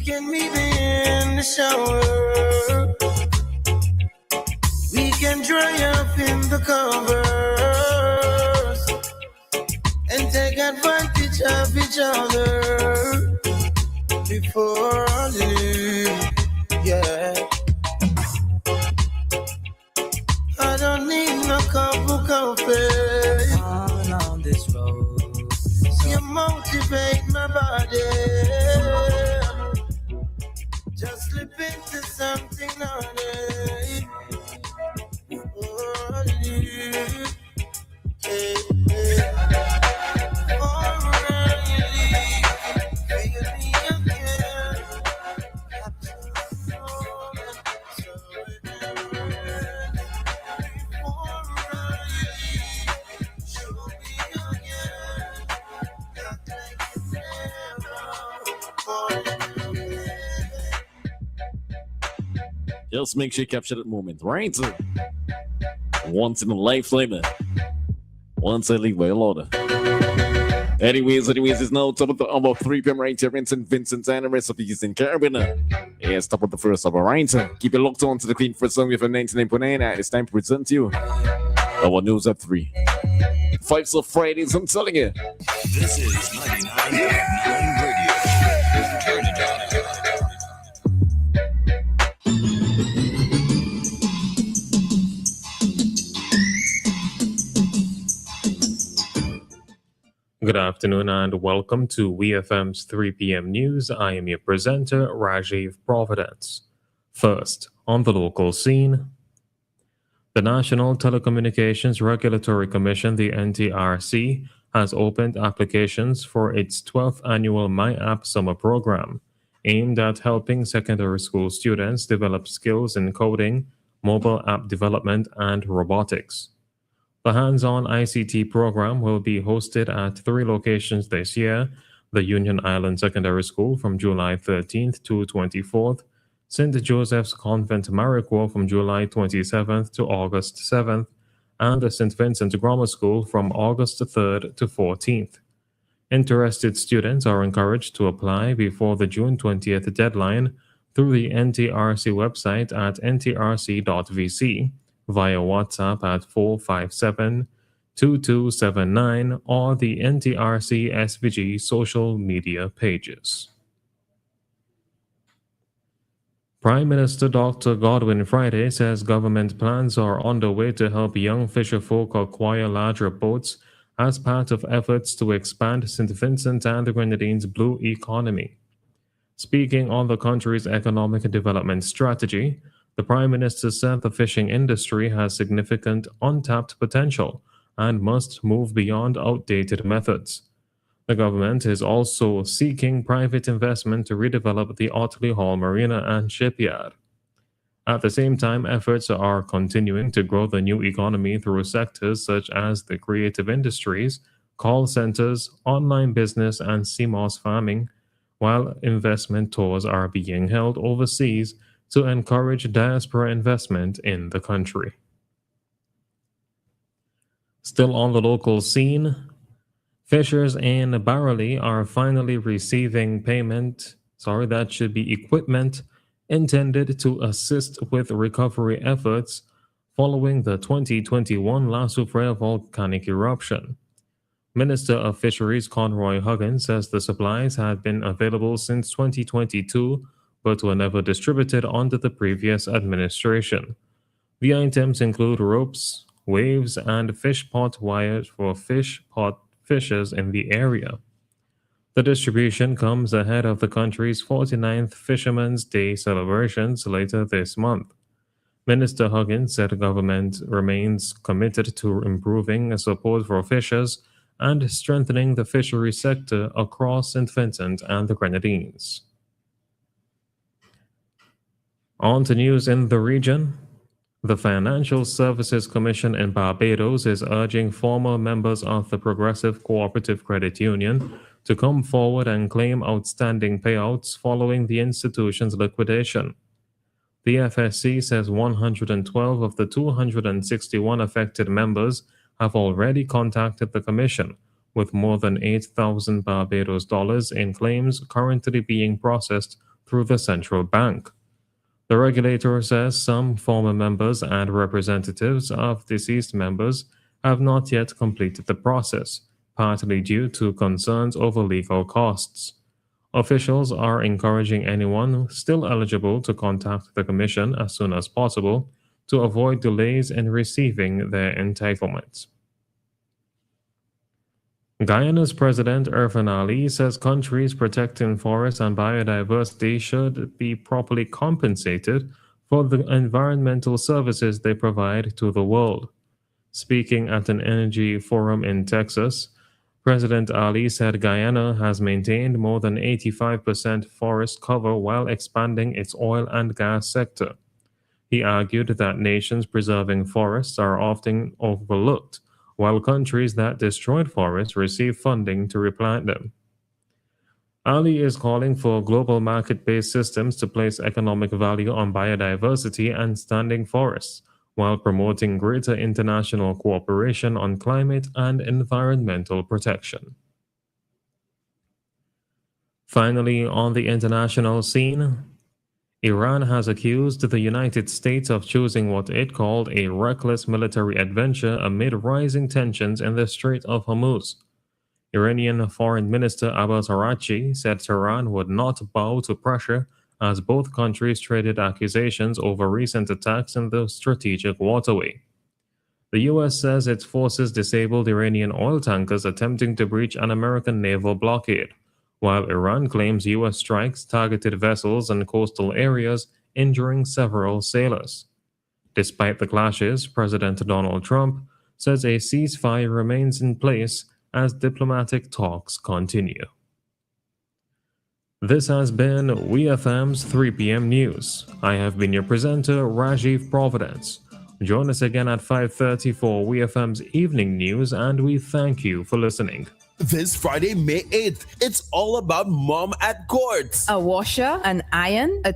can meet in the shower. We can dry up in the covers and take advantage of each other before I leave. Yeah. I don't need no cup of coffee on this road. You motivate my body. Just slip into something honey. Oh, yeah. Hey, hey. Just make sure you capture that moment, right? Once in a lifetime. Once I leave by order. Anyways, it's now top of the hour 3 p.m. right here in St. Vincent and the rest of the Eastern Caribbean. Yes, top of the first hour, right? Keep it locked on to the Clean First Song with 99.9. It's time to present to you our news at 3. 5 so Fridays, I'm telling you. This is 99.9 Radio. Turn it up. Good afternoon and welcome to WeFM's 3 p.m. news. I am your presenter, Rajiv Providence. First, on the local scene, the National Telecommunications Regulatory Commission, the NTRC, has opened applications for its 12th annual My App Summer Program, aimed at helping secondary school students develop skills in coding, mobile app development, and robotics. The hands-on ICT program will be hosted at 3 locations this year: the Union Island Secondary School from July 13th to 24th, St. Joseph's Convent Mariquo from July 27th to August 7th, and the St. Vincent Grammar School from August 3rd to 14th. Interested students are encouraged to apply before the June 20th deadline through the NTRC website at ntrc.vc, via WhatsApp at 457-2279 or the NTRC SVG social media pages. Prime Minister Dr. Godwin Friday says government plans are underway to help young fisherfolk acquire larger boats as part of efforts to expand St. Vincent and the Grenadines' blue economy. Speaking on the country's economic development strategy, the Prime Minister said the fishing industry has significant untapped potential and must move beyond outdated methods. The government is also seeking private investment to redevelop the Otley Hall Marina and Shipyard. At the same time, efforts are continuing to grow the new economy through sectors such as the creative industries, call centers, online business, and CMOS farming, while investment tours are being held overseas to encourage diaspora investment in the country. Still on the local scene, fishers in Barralee are finally receiving equipment intended to assist with recovery efforts following the 2021 La Soufrière volcanic eruption. Minister of Fisheries Conroy Huggins says the supplies had been available since 2022 but were never distributed under the previous administration. The items include ropes, waves, and fish pot wires for fishers in the area. The distribution comes ahead of the country's 49th Fisherman's Day celebrations later this month. Minister Huggins said the government remains committed to improving support for fishers and strengthening the fishery sector across St. Vincent and the Grenadines. On to news in the region. The Financial Services Commission in Barbados is urging former members of the Progressive Cooperative Credit Union to come forward and claim outstanding payouts following the institution's liquidation. The FSC says 112 of the 261 affected members have already contacted the Commission, with more than 8,000 Barbados dollars in claims currently being processed through the central bank. The regulator says some former members and representatives of deceased members have not yet completed the process, partly due to concerns over legal costs. Officials are encouraging anyone still eligible to contact the Commission as soon as possible to avoid delays in receiving their entitlements. Guyana's President Irfan Ali says countries protecting forests and biodiversity should be properly compensated for the environmental services they provide to the world. Speaking at an energy forum in Texas, President Ali said Guyana has maintained more than 85% forest cover while expanding its oil and gas sector. He argued that nations preserving forests are often overlooked, while countries that destroyed forests receive funding to replant them. Ali is calling for global market-based systems to place economic value on biodiversity and standing forests, while promoting greater international cooperation on climate and environmental protection. Finally, on the international scene, Iran has accused the United States of choosing what it called a reckless military adventure amid rising tensions in the Strait of Hormuz. Iranian Foreign Minister Abbas Araghchi said Tehran would not bow to pressure as both countries traded accusations over recent attacks in the strategic waterway. The U.S. says its forces disabled Iranian oil tankers attempting to breach an American naval blockade, while Iran claims U.S. strikes targeted vessels in coastal areas, injuring several sailors. Despite the clashes, President Donald Trump says a ceasefire remains in place as diplomatic talks continue. This has been WeFM's 3 p.m. News. I have been your presenter, Rajiv Providence. Join us again at 5:30 for WeFM's Evening News, and we thank you for listening. This Friday, May 8th, it's all about Mom at Courts. A washer, an iron, a